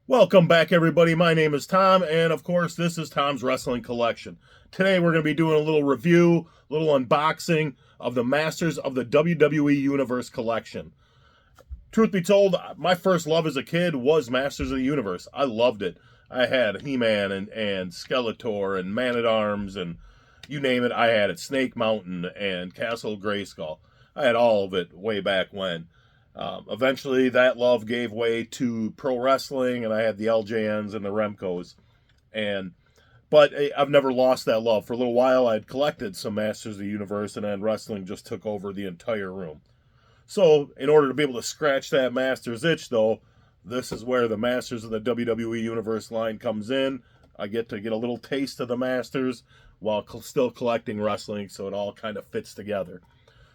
Welcome back, everybody. My name is Tom, and of course, this is Tom's Wrestling Collection. Today, we're going to be doing a little review, a little unboxing of the Masters of the WWE Universe Collection. Truth be told, my first love as a kid was Masters of the Universe. I loved it. I had He-Man and Skeletor and Man-at-Arms and you name it, I had it. Snake Mountain and Castle Grayskull. I had all of it way back when. Eventually, that love gave way to pro wrestling, and I had the LJNs and the Remcos. And but I've never lost that love. For a little while, I'd collected some Masters of the Universe, and then wrestling just took over the entire room. So, in order to be able to scratch that Masters itch, though, this is where the Masters of the WWE Universe line comes in. I get to get a little taste of the Masters while still collecting wrestling, so it all kind of fits together.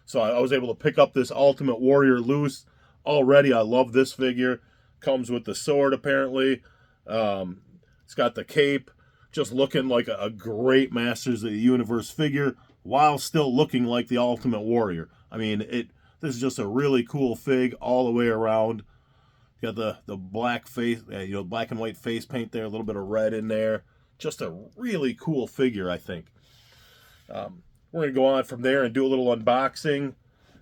So I was able to pick up this Ultimate Warrior loose. Already, I love this figure. Comes with the sword, apparently. It's got the cape. Just looking like a great Masters of the Universe figure while still looking like the Ultimate Warrior. I mean, this is just a really cool fig all the way around. You got the black face, black and white face paint there, a little bit of red in there. Just a really cool figure, I think. We're going to go on from there and do a little unboxing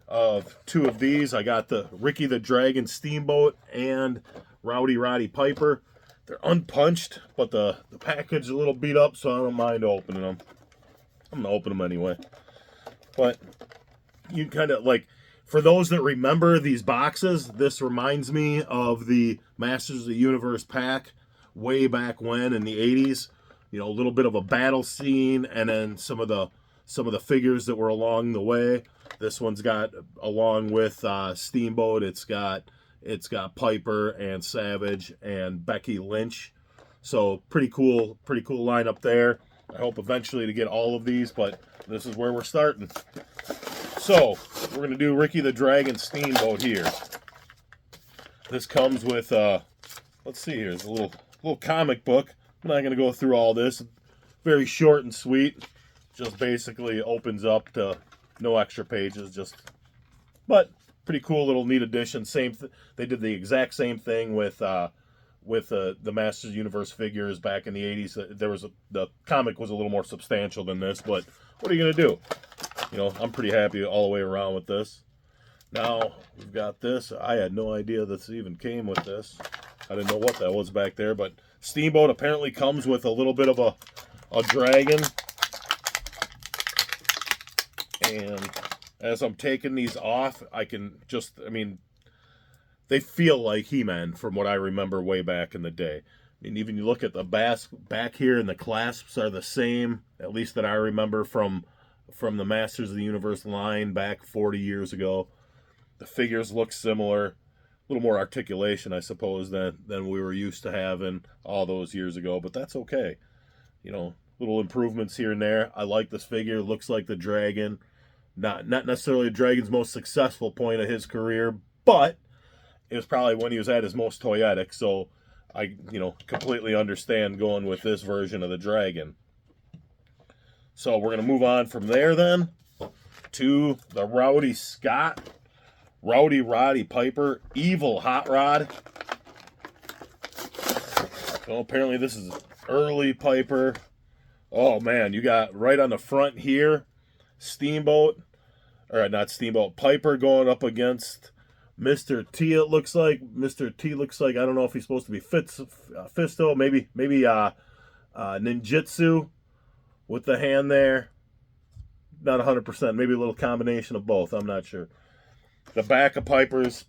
of two of these. I got the Ricky the Dragon Steamboat and Rowdy Roddy Piper. They're unpunched, but the package is a little beat up, so I don't mind opening them. I'm going to open them anyway. But you kind of like, for those that remember these boxes, this reminds me of the Masters of the Universe pack way back when in the 80s. You know, a little bit of a battle scene, and then some of the figures that were along the way. This one's got, along with Steamboat, it's got Piper and Savage and Becky Lynch. So pretty cool lineup there. I hope eventually to get all of these, but this is where we're starting. So we're gonna do Ricky the Dragon Steamboat here. This comes with let's see here, it's a little comic book. I'm not gonna go through all this. Very short and sweet. Just basically opens up to no extra pages, but pretty cool little neat addition. They did the exact same thing with the Masters Universe figures back in the 80s. The comic was a little more substantial than this, but what are you gonna do? You know, I'm pretty happy all the way around with this. Now we've got this. I had no idea this even came with this. I didn't know what that was back there, but Steamboat apparently comes with a little bit of a dragon. And as I'm taking these off, they feel like He-Man from what I remember way back in the day. I mean, even you look at the back here, and the clasps are the same, at least that I remember from the Masters of the Universe line back 40 years ago. The figures look similar. A little more articulation, I suppose, than we were used to having all those years ago, but that's okay. You know, little improvements here and there. I like this figure. It looks like the dragon. Not necessarily the Dragon's most successful point of his career, but it was probably when he was at his most toyetic, so I, completely understand going with this version of the Dragon. So we're going to move on from there then to the Rowdy Roddy Piper, Evil Hot Rod. Well, apparently this is early Piper. Oh man, you got right on the front here, Piper going up against Mr. T, it looks like. Mr. T looks like, I don't know if he's supposed to be Fisto, maybe Ninjutsu with the hand there. Not 100%, maybe a little combination of both, I'm not sure. The back of Piper's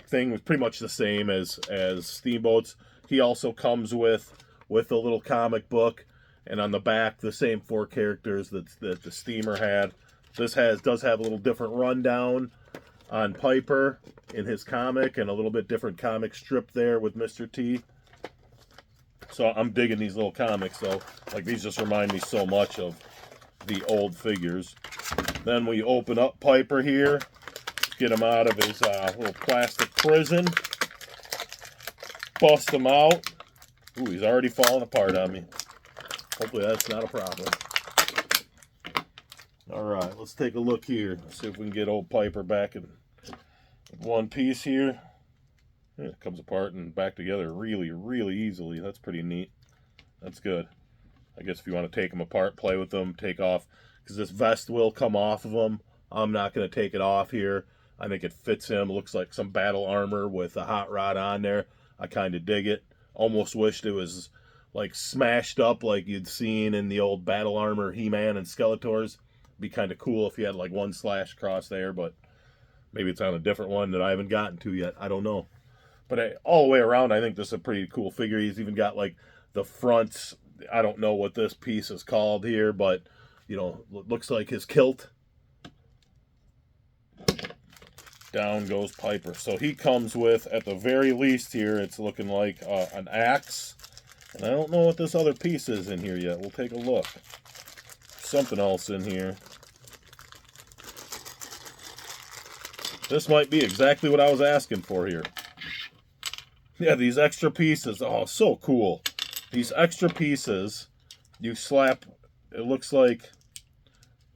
thing was pretty much the same as Steamboat's. He also comes with a little comic book, and on the back, the same 4 characters that the Steamer had. This does have a little different rundown on Piper in his comic, and a little bit different comic strip there with Mr. T. So I'm digging these little comics, though. Like, these just remind me so much of the old figures. Then we open up Piper here, get him out of his little plastic prison, bust him out. Ooh, he's already falling apart on me. Hopefully that's not a problem. Alright, let's take a look here. See if we can get old Piper back in one piece here. Yeah, it comes apart and back together really, really easily. That's pretty neat. That's good. I guess if you want to take them apart, play with them, take off, because this vest will come off of them. I'm not going to take it off here. I think it fits him. Looks like some battle armor with a hot rod on there. I kind of dig it. Almost wished it was like smashed up like you'd seen in the old battle armor He-Man and Skeletors. Be kind of cool if you had like one slash across there, but maybe it's on a different one that I haven't gotten to yet. I don't know. But all the way around, I think this is a pretty cool figure. He's even got like the fronts. I don't know what this piece is called here, but you know, looks like his kilt. Down goes Piper. So he comes with, at the very least here, it's looking like an axe. And I don't know what this other piece is in here yet. We'll take a look. Something else in here. This might be exactly what I was asking for here. Yeah, these extra pieces. Oh, so cool. These extra pieces, you slap, it looks like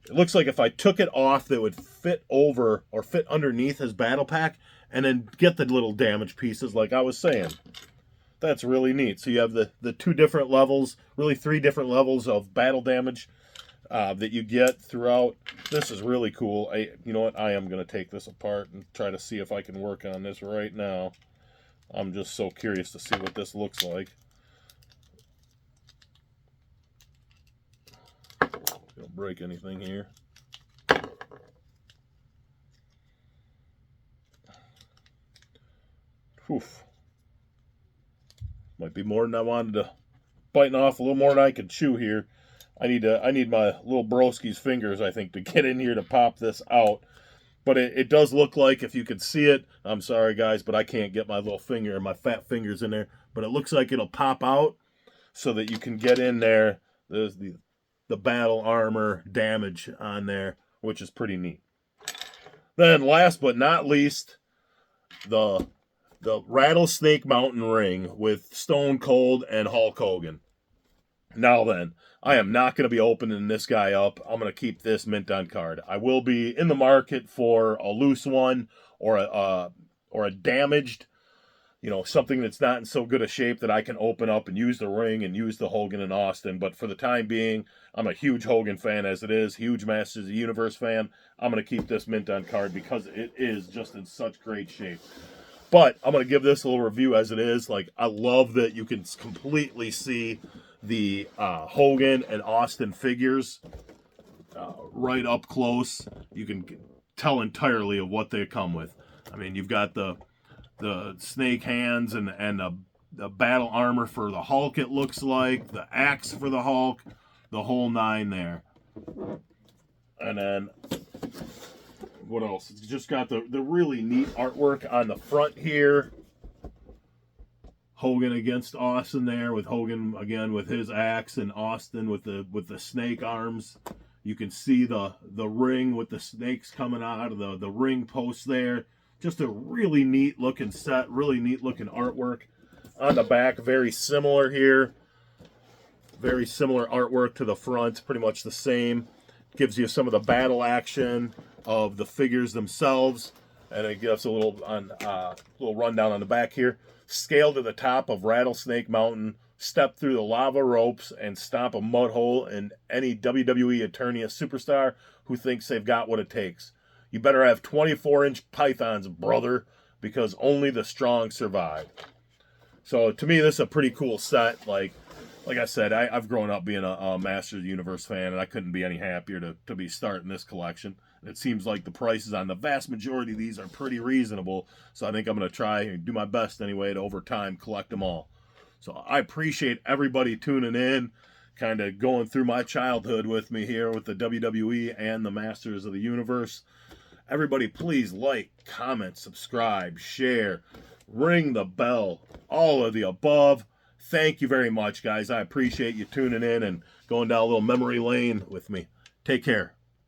if I took it off, that would fit over or fit underneath his battle pack and then get the little damage pieces like I was saying. That's really neat. So you have the two different levels, really three different levels of battle damage that you get throughout. This is really cool. You know what? I am going to take this apart and try to see if I can work on this right now. I'm just so curious to see what this looks like. Don't break anything here. Oof. Might be more than I wanted to. Biting off a little more than I could chew here. I need my little broski's fingers, I think, to get in here to pop this out. But it does look like, if you could see it, I'm sorry guys, but I can't get my little finger and my fat fingers in there. But it looks like it'll pop out so that you can get in there. There's the battle armor damage on there, which is pretty neat. Then last but not least, the Rattlesnake Mountain ring with Stone Cold and Hulk Hogan. Now then, I am not going to be opening this guy up. I'm going to keep this mint on card. I will be in the market for a loose one or a damaged, you know, something that's not in so good a shape that I can open up and use the ring and use the Hogan and Austin. But for the time being, I'm a huge Hogan fan as it is, huge Masters of the Universe fan. I'm going to keep this mint on card because it is just in such great shape. But I'm going to give this a little review as it is. Like, I love that you can completely see the Hogan and Austin figures right up close. You can tell entirely of what they come with. I mean, you've got the snake hands and the battle armor for the Hulk, it looks like, the axe for the Hulk, the whole nine there. And then what else? It's just got the really neat artwork on the front here. Hogan against Austin there, with Hogan again with his axe and Austin with the snake arms. You can see the ring with the snakes coming out of the ring post there. Just a really neat looking set, really neat looking artwork. On the back, very similar here. Very similar artwork to the front, pretty much the same. Gives you some of the battle action of the figures themselves, and it gives a little rundown on the back here. Scale to the top of Rattlesnake Mountain, step through the lava ropes, and stomp a mud hole in any WWE Eternia superstar who thinks they've got what it takes. You better have 24-inch pythons, brother, because only the strong survive. So to me, this is a pretty cool set. Like I said, I've grown up being a Masters of the Universe fan, and I couldn't be any happier to be starting this collection. It seems like the prices on the vast majority of these are pretty reasonable, so I think I'm going to try and do my best anyway to, over time, collect them all. So I appreciate everybody tuning in, kind of going through my childhood with me here with the WWE and the Masters of the Universe. Everybody, please like, comment, subscribe, share, ring the bell, all of the above. Thank you very much, guys. I appreciate you tuning in and going down a little memory lane with me. Take care.